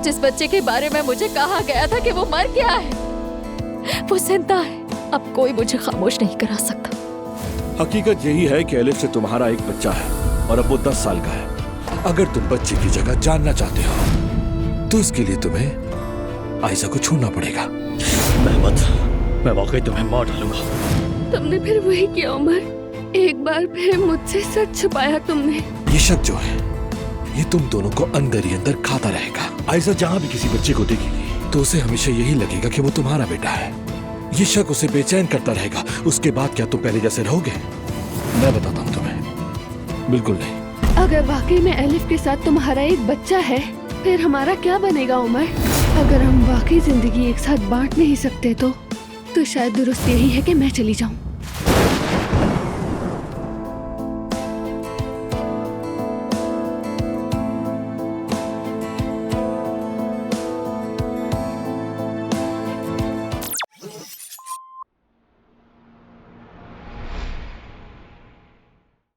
जिस बच्चे के बारे में मुझे कहा गया था कि वो मर गया है, वो जिंदा है। अब कोई मुझे खामोश नहीं करा सकता। हकीकत यही है कि एलिफ से तुम्हारा एक बच्चा है और अब वो 10 साल का है। अगर तुम बच्चे की जगह जानना चाहते हो तो इसके लिए तुम्हें आयजा को छोड़ना पड़ेगा। मेहमद, मैं वाकई तुम्हें मार डालूंगा। तुमने फिर वही किया उमर, एक बार फिर मुझसे सच छुपाया तुमने। ये शक जो है ये तुम दोनों को अंदर ही अंदर खाता रहेगा। आयजा जहाँ भी किसी बच्चे को देखेगी तो उसे हमेशा यही लगेगा कि वो तुम्हारा बेटा है। ये शक उसे बेचैन करता रहेगा। उसके बाद क्या तुम पहले जैसे रहोगे? मैं बताता हूँ तुम्हें, बिल्कुल नहीं। अगर वाकई में एलिफ के साथ तुम्हारा एक बच्चा है, फिर हमारा क्या बनेगा उमर? अगर हम वाकई जिंदगी एक साथ बांट नहीं सकते तो शायद दुरुस्त यही है कि मैं चली जाऊँ।